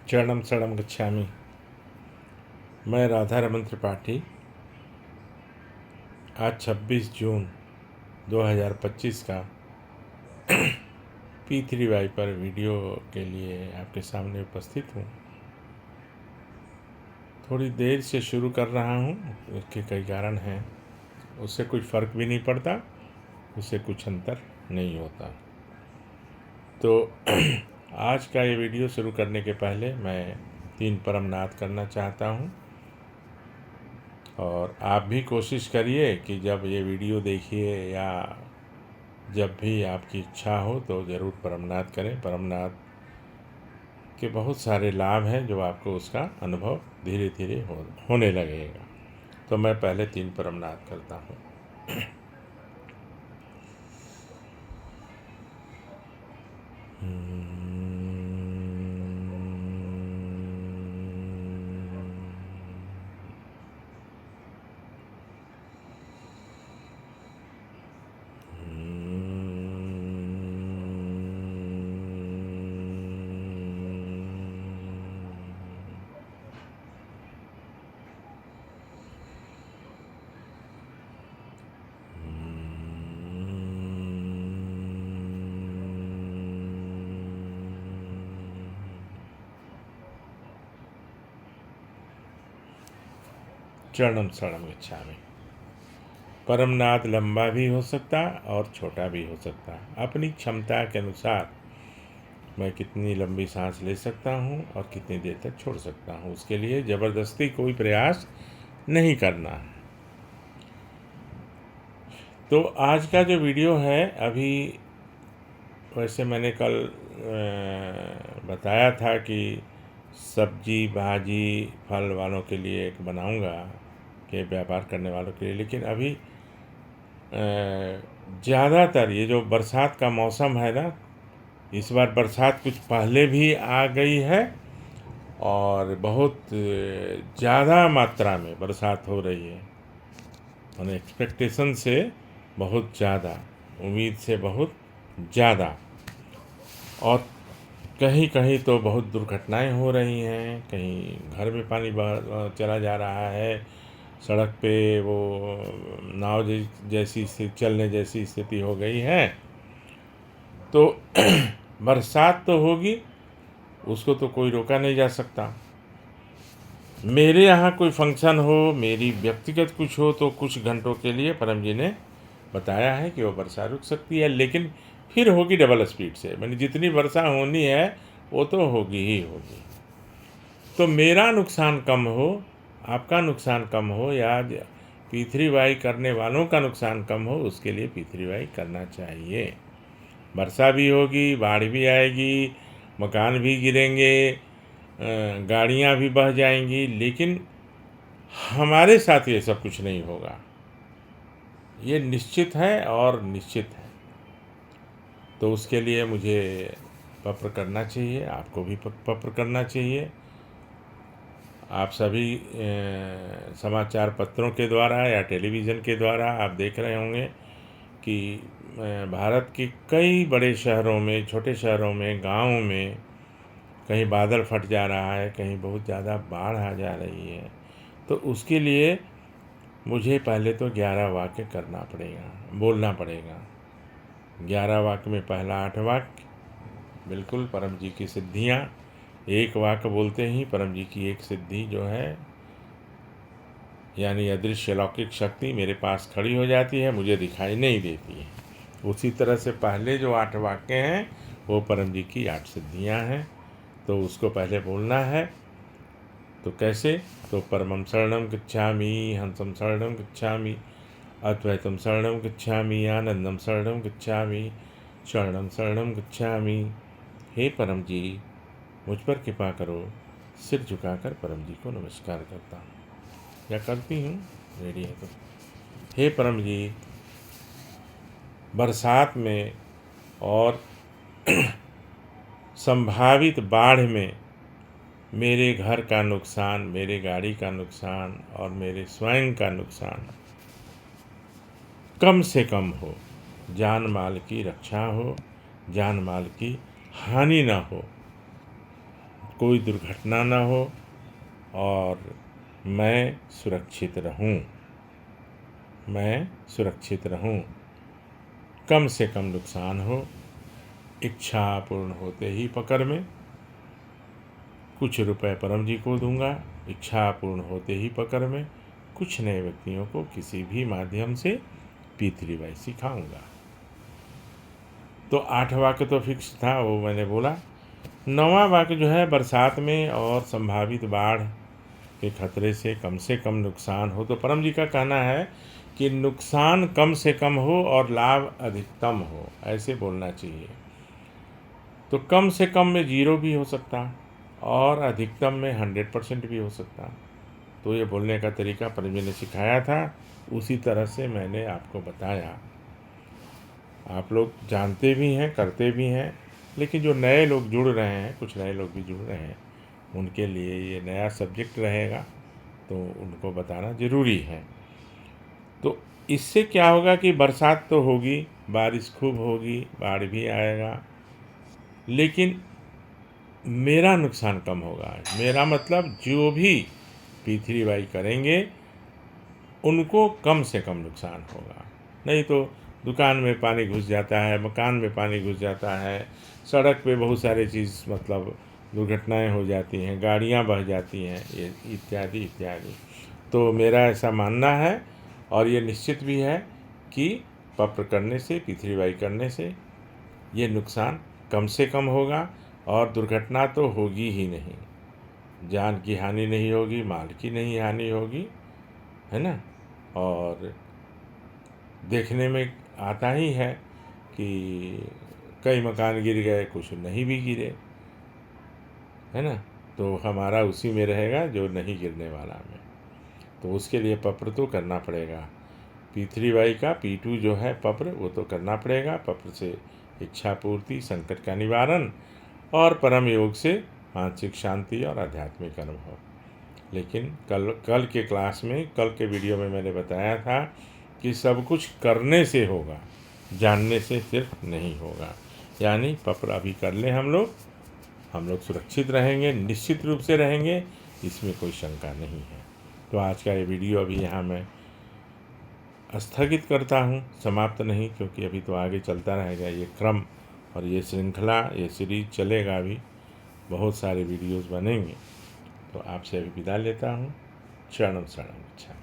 चरणम शरणम गच्छामि। मैं राधा रमन त्रिपाठी आज 26 जून 2025 का P3Y पर वीडियो के लिए आपके सामने उपस्थित हूँ। थोड़ी देर से शुरू कर रहा हूँ, इसके कई कारण हैं। उससे कुछ फ़र्क भी नहीं पड़ता, उससे कुछ अंतर नहीं होता। तो आज का ये वीडियो शुरू करने के पहले मैं 3 परम नाद करना चाहता हूँ और आप भी कोशिश करिए कि जब ये वीडियो देखिए या जब भी आपकी इच्छा हो तो ज़रूर परमनाद करें। परमनाद के बहुत सारे लाभ हैं जो आपको उसका अनुभव धीरे धीरे होने लगेगा। तो मैं पहले 3 परमनाद करता हूँ। चरणम शरणम गच्छामि। परमनाद लंबा भी हो सकता और छोटा भी हो सकता। अपनी क्षमता के अनुसार मैं कितनी लंबी सांस ले सकता हूँ और कितनी देर तक छोड़ सकता हूँ, उसके लिए ज़बरदस्ती कोई प्रयास नहीं करना। तो आज का जो वीडियो है, अभी वैसे मैंने कल बताया था कि सब्जी भाजी फल वालों के लिए एक बनाऊंगा, के व्यापार करने वालों के लिए। लेकिन अभी ज़्यादातर ये जो बरसात का मौसम है ना, इस बार बरसात कुछ पहले भी आ गई है और बहुत ज़्यादा मात्रा में बरसात हो रही है। मैंने एक्सपेक्टेशन से बहुत ज़्यादा, उम्मीद से बहुत ज़्यादा। और कहीं कहीं तो बहुत दुर्घटनाएं हो रही हैं, कहीं घर में पानी चला जा रहा है, सड़क पे वो नाव जैसी चलने जैसी स्थिति हो गई है। तो बरसात तो होगी, उसको तो कोई रोका नहीं जा सकता। मेरे यहाँ कोई फंक्शन हो, मेरी व्यक्तिगत कुछ हो, तो कुछ घंटों के लिए परम जी ने बताया है कि वो वर्षा रुक सकती है, लेकिन फिर होगी डबल स्पीड से। मैंने जितनी वर्षा होनी है वो तो होगी ही होगी। तो मेरा नुकसान कम हो, आपका नुकसान कम हो, या P3Y करने वालों का नुकसान कम हो, उसके लिए P3Y करना चाहिए। वर्षा भी होगी, बाढ़ भी आएगी, मकान भी गिरेंगे, गाड़ियाँ भी बह जाएंगी, लेकिन हमारे साथ ये सब कुछ नहीं होगा। ये निश्चित है और निश्चित है। तो उसके लिए मुझे पत्र करना चाहिए, आपको भी पत्र करना चाहिए। आप सभी समाचार पत्रों के द्वारा या टेलीविज़न के द्वारा आप देख रहे होंगे कि भारत के कई बड़े शहरों में, छोटे शहरों में, गाँवों में कहीं बादल फट जा रहा है, कहीं बहुत ज़्यादा बाढ़ आ जा रही है। तो उसके लिए मुझे पहले तो 11 वाक्य करना पड़ेगा, बोलना पड़ेगा। 11 वाक्य में पहला 8 वाक्य बिल्कुल परम जी की सिद्धियाँ। एक वाक्य बोलते ही परम जी की एक सिद्धि जो है, यानी अदृश्य लौकिक शक्ति मेरे पास खड़ी हो जाती है, मुझे दिखाई नहीं देती है। उसी तरह से पहले जो 8 वाक्य हैं वो परम जी की 8 सिद्धियाँ हैं। तो उसको पहले बोलना है। तो कैसे? तो परमं शरणं गच्छामि, हंसं शरणं गच्छामि, अद्वैतं शरणं गच्छामि, आनंदं शरणं गच्छामि, शरणं शरणं गच्छामि। हे परम जी, मुझ पर कृपा करो। सिर झुकाकर परम जी को नमस्कार करता हूँ या करती हूँ, रेडी है तो। हे परम जी, बरसात में और संभावित बाढ़ में मेरे घर का नुकसान, मेरे गाड़ी का नुकसान और मेरे स्वयं का नुकसान कम से कम हो, जान माल की रक्षा हो, जान माल की हानि ना हो। कोई दुर्घटना ना हो और मैं सुरक्षित रहूं, मैं सुरक्षित रहूं, कम से कम नुकसान हो, इच्छा पूर्ण होते ही पकड़ में कुछ रुपए परम जी को दूंगा, इच्छा पूर्ण होते ही पकड़ में कुछ नए व्यक्तियों को किसी भी माध्यम से P3Y सिखाऊंगा। तो 8 वाक्य तो फिक्स था, वो मैंने बोला। 9वां वाक्य जो है, बरसात में और संभावित बाढ़ के खतरे से कम नुकसान हो। तो परम जी का कहना है कि नुकसान कम से कम हो और लाभ अधिकतम हो, ऐसे बोलना चाहिए। तो कम से कम में 0 भी हो सकता और अधिकतम में 100% भी हो सकता। तो ये बोलने का तरीका परम जी ने सिखाया था, उसी तरह से मैंने आपको बताया। आप लोग जानते भी हैं, करते भी हैं, लेकिन जो नए लोग जुड़ रहे हैं, कुछ नए लोग भी जुड़ रहे हैं, उनके लिए ये नया सब्जेक्ट रहेगा, तो उनको बताना ज़रूरी है। तो इससे क्या होगा कि बरसात तो होगी, बारिश खूब होगी, बाढ़ भी आएगा, लेकिन मेरा नुकसान कम होगा। मेरा मतलब जो भी P3Y करेंगे उनको कम से कम नुकसान होगा। नहीं तो दुकान में पानी घुस जाता है, मकान में पानी घुस जाता है, सड़क पे बहुत सारी चीज़ मतलब दुर्घटनाएं हो जाती हैं, गाड़ियां बह जाती हैं, ये इत्यादि इत्यादि। तो मेरा ऐसा मानना है और ये निश्चित भी है कि पप्र करने से, P3Y करने से ये नुकसान कम से कम होगा और दुर्घटना तो होगी ही नहीं, जान की हानि नहीं होगी, माल की नहीं हानि होगी, है ना। और देखने में आता ही है कि कई मकान गिर गए, कुछ नहीं भी गिरे, है ना। तो हमारा उसी में रहेगा जो नहीं गिरने वाला में। तो उसके लिए पप्र तो करना पड़ेगा। P3Y का P2 जो है पप्र, वो तो करना पड़ेगा। पप्र से इच्छा पूर्ति, संकट का निवारण और परम योग से मानसिक शांति और आध्यात्मिक अनुभव। लेकिन कल के क्लास में, कल के वीडियो में मैंने बताया था कि सब कुछ करने से होगा, जानने से सिर्फ नहीं होगा। यानी पप्र अभी कर लें हम लोग सुरक्षित रहेंगे, निश्चित रूप से रहेंगे, इसमें कोई शंका नहीं है। तो आज का ये वीडियो अभी यहाँ मैं स्थगित करता हूँ, समाप्त नहीं, क्योंकि अभी तो आगे चलता रहेगा ये क्रम और ये श्रृंखला, ये सीरीज चलेगा, अभी बहुत सारे वीडियोज़ बनेंगे। तो आपसे अभी विदा लेता हूँ। शरणम शरणम। अच्छा।